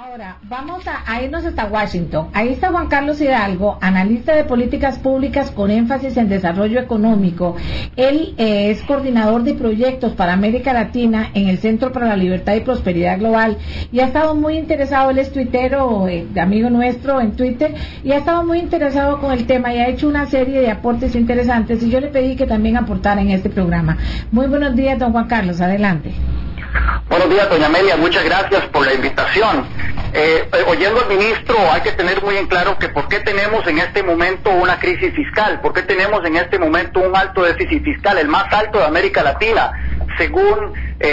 Ahora, vamos a irnos hasta Washington. Ahí está Juan Carlos Hidalgo, analista de políticas públicas con énfasis en desarrollo económico. Él es coordinador de proyectos para América Latina en el Centro para la Libertad y Prosperidad Global y ha estado muy interesado, él es tuitero, amigo nuestro en Twitter, y ha estado muy interesado con el tema y ha hecho una serie de aportes interesantes y yo le pedí que también aportara en este programa. Muy buenos días, don Juan Carlos, adelante. Buenos días, doña Amelia, muchas gracias por la invitación. Oyendo al ministro, hay que tener muy en claro que por qué tenemos en este momento una crisis fiscal, por qué tenemos en este momento un alto déficit fiscal, el más alto de América Latina, según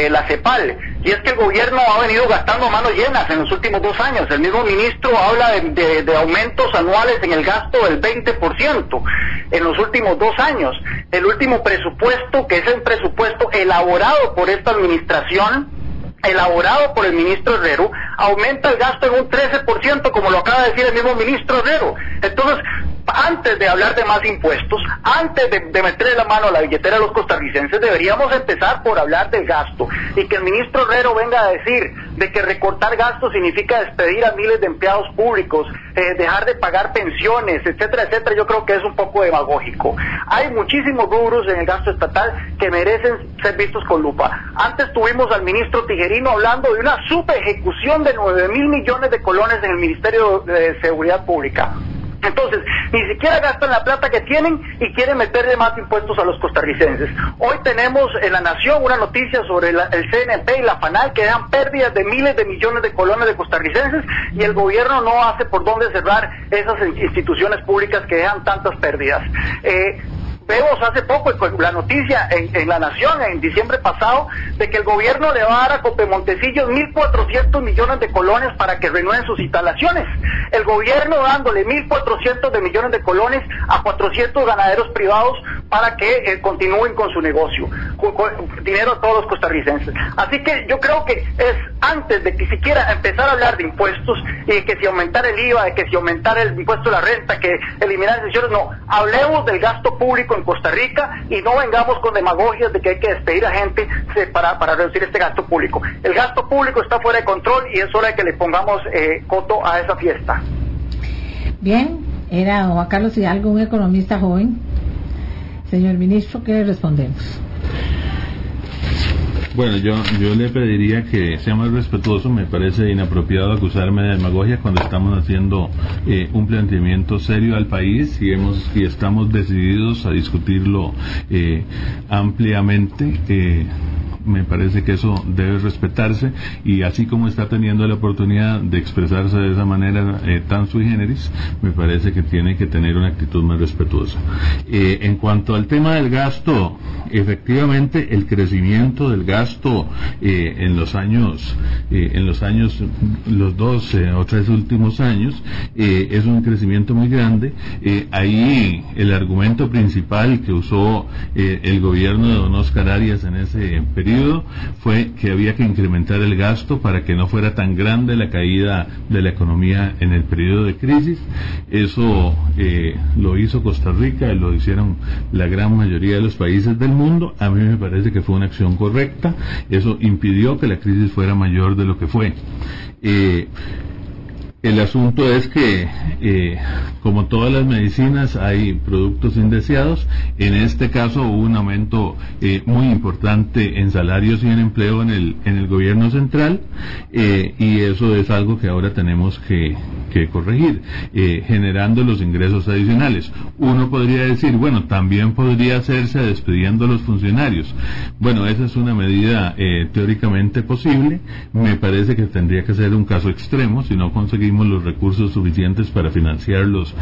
la CEPAL, y es que el gobierno ha venido gastando a manos llenas en los últimos 2 años. El mismo ministro habla de aumentos anuales en el gasto del 20% en los últimos 2 años. El último presupuesto, que es el presupuesto elaborado por esta administración, elaborado por el ministro Herrero, aumenta el gasto en un 13%, como lo acaba de decir el mismo ministro Herrero. Entonces, antes de hablar de más impuestos, antes de meterle la mano a la billetera de los costarricenses, deberíamos empezar por hablar del gasto, y que el ministro Herrero venga a decir de que recortar gastos significa despedir a miles de empleados públicos, dejar de pagar pensiones, etcétera, etcétera. Yo creo que es un poco demagógico. Hay muchísimos rubros en el gasto estatal que merecen ser vistos con lupa. Antes tuvimos al ministro Tijerino hablando de una subejecución de 9.000 millones de colones en el Ministerio de Seguridad Pública. Entonces, ni siquiera gastan la plata que tienen y quieren meterle más impuestos a los costarricenses. Hoy tenemos en La Nación una noticia sobre el CNP y la FANAL que dejan pérdidas de miles de millones de colones de costarricenses y el gobierno no hace por dónde cerrar esas instituciones públicas que dejan tantas pérdidas. Vemos hace poco la noticia en La Nación, en diciembre pasado, de que el gobierno le va a dar a Copemontecillos 1.400 millones de colones para que renueven sus instalaciones. El gobierno dándole 1.400 de millones de colones a 400 ganaderos privados para que continúen con su negocio, con dinero a todos los costarricenses. Así que yo creo que es antes de que siquiera empezar a hablar de impuestos y de que si aumentar el IVA, de que si aumentar el impuesto a la renta, que eliminar exenciones, no, hablemos del gasto público en Costa Rica y no vengamos con demagogias de que hay que despedir a gente para reducir este gasto público. El gasto público está fuera de control y es hora de que le pongamos coto a esa fiesta. Bien, era Juan Carlos Hidalgo, un economista joven. Señor ministro, ¿qué le respondemos? Bueno, yo le pediría que sea más respetuoso. Me parece inapropiado acusarme de demagogia cuando estamos haciendo un planteamiento serio al país y estamos decididos a discutirlo ampliamente. Me parece que eso debe respetarse y así como está teniendo la oportunidad de expresarse de esa manera tan sui generis, me parece que tiene que tener una actitud más respetuosa. En cuanto al tema del gasto, efectivamente el crecimiento del gasto en los 12 o 3 últimos años es un crecimiento muy grande. Ahí el argumento principal que usó el gobierno de don Oscar Arias en ese periodo fue que había que incrementar el gasto para que no fuera tan grande la caída de la economía en el periodo de crisis. Eso lo hizo Costa Rica y lo hicieron la gran mayoría de los países del mundo. A mí me parece que fue una acción correcta. Eso impidió que la crisis fuera mayor de lo que fue. El asunto es que, como todas las medicinas, hay productos indeseados. En este caso hubo un aumento muy importante en salarios y en empleo en el gobierno central, y eso es algo que ahora tenemos que corregir, generando los ingresos adicionales. Uno podría decir, bueno, también podría hacerse despidiendo a los funcionarios. Bueno, esa es una medida teóricamente posible. Me parece que tendría que ser un caso extremo. Si no conseguimos los recursos suficientes para financiarlos,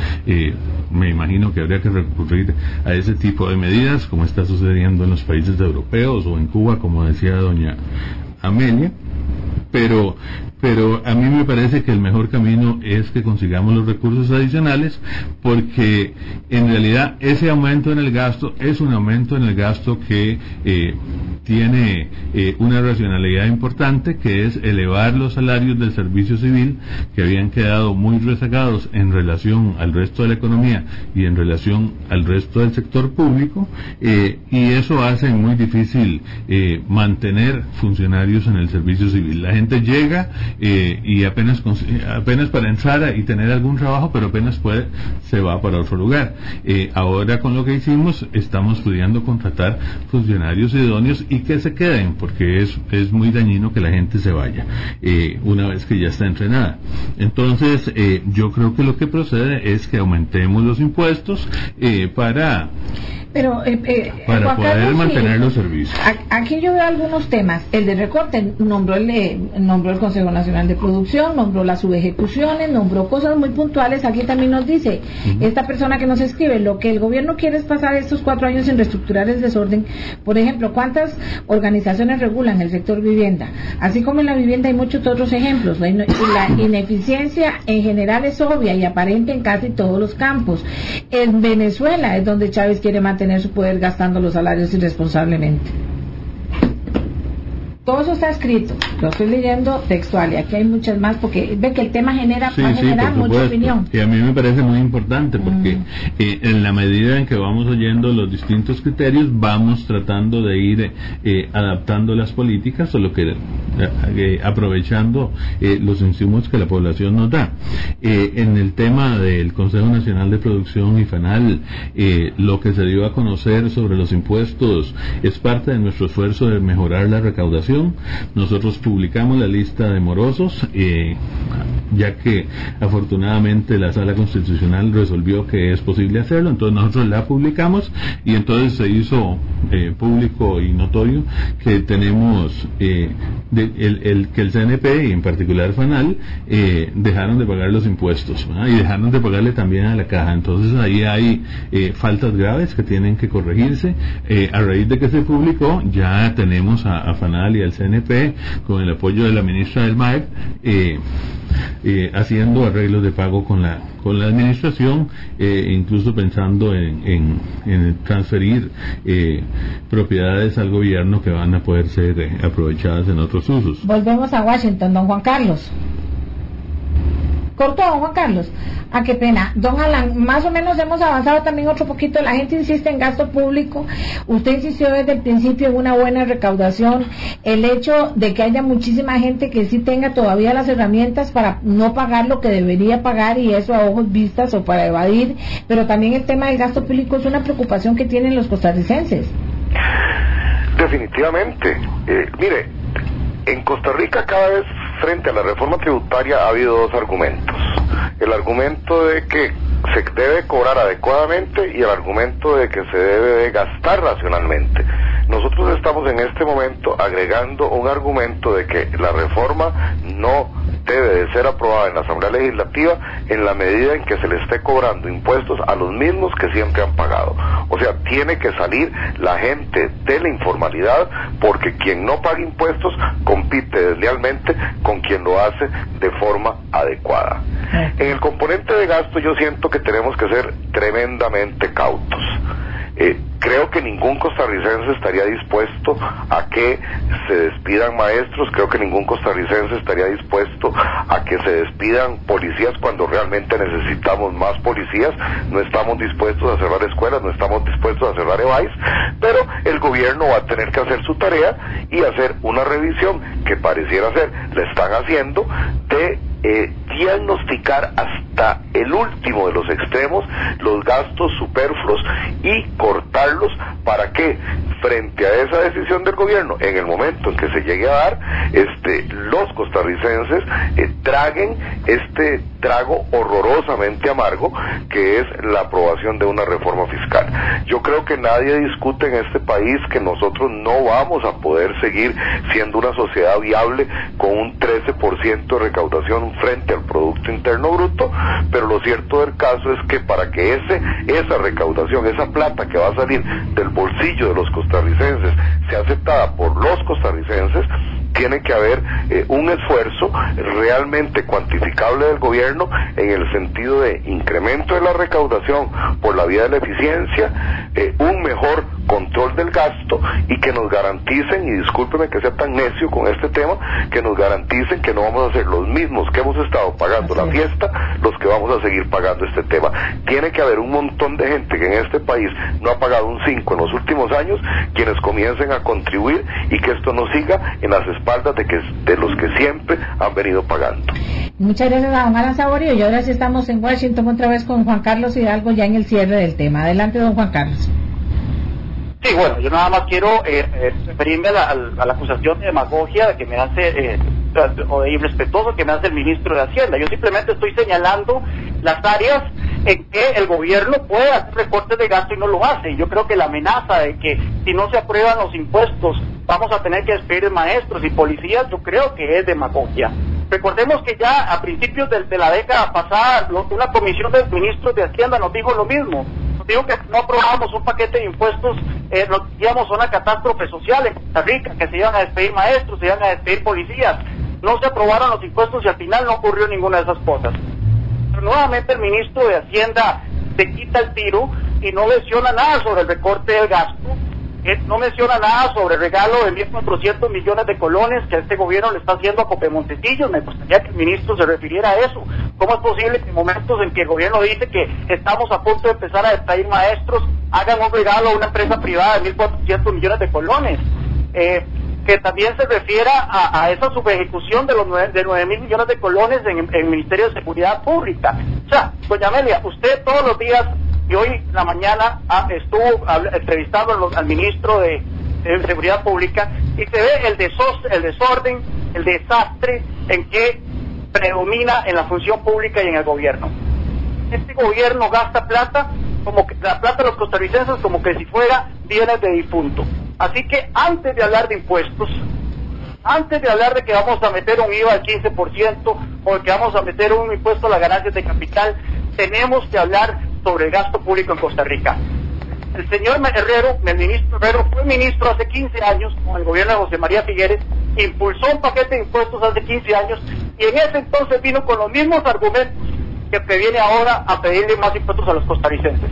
me imagino que habría que recurrir a ese tipo de medidas, como está sucediendo en los países europeos o en Cuba, como decía doña Amelia. Pero a mí me parece que el mejor camino es que consigamos los recursos adicionales, porque en realidad ese aumento en el gasto es un aumento en el gasto que tiene una racionalidad importante, que es elevar los salarios del servicio civil, que habían quedado muy rezagados en relación al resto de la economía y en relación al resto del sector público, y eso hace muy difícil mantener funcionarios en el servicio civil. La gente llega y apenas para entrar y tener algún trabajo, pero apenas puede, se va para otro lugar. Ahora con lo que hicimos, estamos pudiendo contratar funcionarios idóneos y que se queden, porque es muy dañino que la gente se vaya una vez que ya está entrenada. Entonces, yo creo que lo que procede es que aumentemos los impuestos para poder mantener los servicios. Aquí yo veo algunos temas. El de recorte nombró el Consejo Nacional de Producción, nombró las subejecuciones, nombró cosas muy puntuales. Aquí también nos dice esta persona que nos escribe: lo que el gobierno quiere es pasar estos 4 años sin reestructurar el desorden. Por ejemplo, ¿cuántas organizaciones regulan el sector vivienda? Así como en la vivienda hay muchos otros ejemplos. La ineficiencia en general es obvia y aparente en casi todos los campos. En Venezuela es donde Chávez quiere mantener su poder gastando los salarios irresponsablemente. Todo eso está escrito, lo estoy leyendo textual, y aquí hay muchas más, porque ve que el tema va a generar mucha opinión. Y a mí me parece muy importante, porque en la medida en que vamos oyendo los distintos criterios, vamos tratando de ir adaptando las políticas, o lo que aprovechando los insumos que la población nos da. En el tema del Consejo Nacional de Producción y FANAL, lo que se dio a conocer sobre los impuestos es parte de nuestro esfuerzo de mejorar la recaudación. Nosotros publicamos la lista de morosos, ya que afortunadamente la Sala Constitucional resolvió que es posible hacerlo, entonces nosotros la publicamos, y entonces se hizo público y notorio que tenemos que el CNP y en particular FANAL dejaron de pagar los impuestos, ¿verdad? Y dejaron de pagarle también a la caja. Entonces ahí hay faltas graves que tienen que corregirse. A raíz de que se publicó, ya tenemos a FANAL y al CNP, con el apoyo de la ministra del MAEP, haciendo arreglos de pago con la administración, incluso pensando en transferir propiedades al gobierno que van a poder ser aprovechadas en otros usos. Volvemos a Washington, don Juan Carlos. Cortó, don Juan Carlos. Qué pena. Don Alan, más o menos hemos avanzado también otro poquito. La gente insiste en gasto público. Usted insistió desde el principio en una buena recaudación. El hecho de que haya muchísima gente que sí tenga todavía las herramientas para no pagar lo que debería pagar, y eso a ojos vistas o para evadir. Pero también el tema del gasto público es una preocupación que tienen los costarricenses. Definitivamente. Mire, en Costa Rica cada vez frente a la reforma tributaria ha habido 2 argumentos. El argumento de que se debe cobrar adecuadamente y el argumento de que se debe de gastar racionalmente. Nosotros estamos en este momento agregando un argumento de que la reforma no debe de ser aprobada en la Asamblea Legislativa en la medida en que se le esté cobrando impuestos a los mismos que siempre han pagado. O sea, tiene que salir la gente de la informalidad, porque quien no paga impuestos compite deslealmente con quien lo hace de forma adecuada. En el componente de gasto yo siento que tenemos que ser tremendamente cautos. Creo que ningún costarricense estaría dispuesto a que se despidan maestros, creo que ningún costarricense estaría dispuesto a que se despidan policías cuando realmente necesitamos más policías. No estamos dispuestos a cerrar escuelas, no estamos dispuestos a cerrar EVAIS, pero el gobierno va a tener que hacer su tarea y hacer una revisión que pareciera ser, la están haciendo, de diagnosticar hasta el último de los extremos los gastos superfluos y cortarlos, para que frente a esa decisión del gobierno, en el momento en que se llegue a dar, los costarricenses traguen este trago horrorosamente amargo que es la aprobación de una reforma fiscal. Yo creo que nadie discute en este país que nosotros no vamos a poder seguir siendo una sociedad viable con un 13% de recaudación frente al Producto Interno Bruto, pero lo cierto del caso es que para que esa recaudación, esa plata que va a salir del bolsillo de los costarricenses sea aceptada por los costarricenses, tiene que haber un esfuerzo realmente cuantificable del gobierno en el sentido de incremento de la recaudación por la vía de la eficiencia, un mejor control del gasto y que nos garanticen, y discúlpeme que sea tan necio con este tema, que nos garanticen que no vamos a ser los mismos que hemos estado pagando la fiesta, los que vamos a seguir pagando este tema. Tiene que haber un montón de gente que en este país no ha pagado un 5 en los últimos años, quienes comiencen a contribuir y que esto no siga en las espaldas de los que siempre han venido pagando. Muchas gracias a don Alan Saborío, y ahora sí estamos en Washington otra vez con Juan Carlos Hidalgo ya en el cierre del tema. Adelante, don Juan Carlos. Sí, bueno, yo nada más quiero referirme a la acusación de demagogia que me hace, o de irrespetuoso que me hace el ministro de Hacienda. Yo simplemente estoy señalando las áreas en que el gobierno puede hacer recortes de gasto y no lo hace. Yo creo que la amenaza de que si no se aprueban los impuestos vamos a tener que despedir maestros y policías, yo creo que es demagogia. Recordemos que ya a principios de la década pasada una comisión de ministros de Hacienda nos dijo lo mismo. Nos dijo que no aprobábamos un paquete de impuestos, nos íbamos a una catástrofe social en Costa Rica, que se iban a despedir maestros, se iban a despedir policías. No se aprobaron los impuestos y al final no ocurrió ninguna de esas cosas. Pero nuevamente el ministro de Hacienda se quita el tiro y no menciona nada sobre el recorte del gasto. No menciona nada sobre el regalo de 1.400 millones de colones que este gobierno le está haciendo a Copemontecillos. Me gustaría que el ministro se refiriera a eso. ¿Cómo es posible que en momentos en que el gobierno dice que estamos a punto de empezar a despedir maestros, hagan un regalo a una empresa privada de 1.400 millones de colones? Que también se refiera a esa subejecución de 9.000 millones de colones en el Ministerio de Seguridad Pública. O sea, doña Amelia, usted todos los días, y hoy en la mañana estuvo entrevistando al ministro de Seguridad Pública, y se ve el desorden, el desastre en que predomina en la función pública y en el gobierno. Este gobierno gasta plata, como que la plata de los costarricenses, como que si fuera bienes de difunto. Así que antes de hablar de impuestos, antes de hablar de que vamos a meter un IVA del 15% o de que vamos a meter un impuesto a las ganancias de capital, tenemos que hablar sobre el gasto público en Costa Rica. El señor Herrero, el ministro Herrero, fue ministro hace 15 años con el gobierno de José María Figueres, impulsó un paquete de impuestos hace 15 años y en ese entonces vino con los mismos argumentos que viene ahora a pedirle más impuestos a los costarricenses,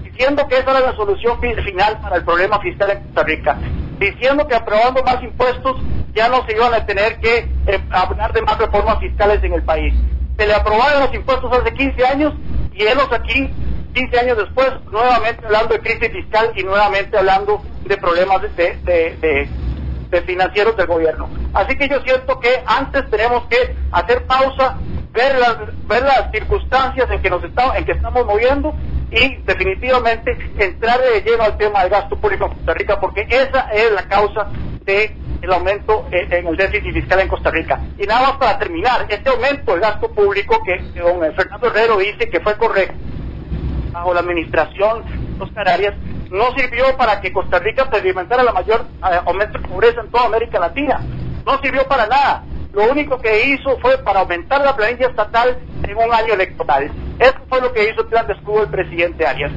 diciendo que esa era la solución final para el problema fiscal en Costa Rica, diciendo que aprobando más impuestos ya no se iban a tener que hablar de más reformas fiscales en el país. Se le aprobaron los impuestos hace 15 años y ellos aquí, 15 años después, nuevamente hablando de crisis fiscal y nuevamente hablando de problemas de financieros del gobierno. Así que yo siento que antes tenemos que hacer pausa, ver las circunstancias en que estamos moviendo y definitivamente entrar de lleno al tema del gasto público en Costa Rica, porque esa es la causa del aumento en el déficit fiscal en Costa Rica. Y nada más para terminar, este aumento del gasto público que don Fernando Herrero dice que fue correcto bajo la administración Oscar Arias, no sirvió para que Costa Rica experimentara la mayor aumento de pobreza en toda América Latina. No sirvió para nada. Lo único que hizo fue para aumentar la planilla estatal en un año electoral. Eso fue lo que hizo el plan de escudo del presidente Arias.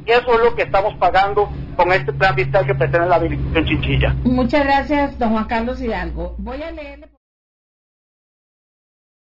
Y eso es lo que estamos pagando con este plan fiscal que pretende la habilitación Chinchilla. Muchas gracias, don Juan Carlos Hidalgo. Voy a leerle...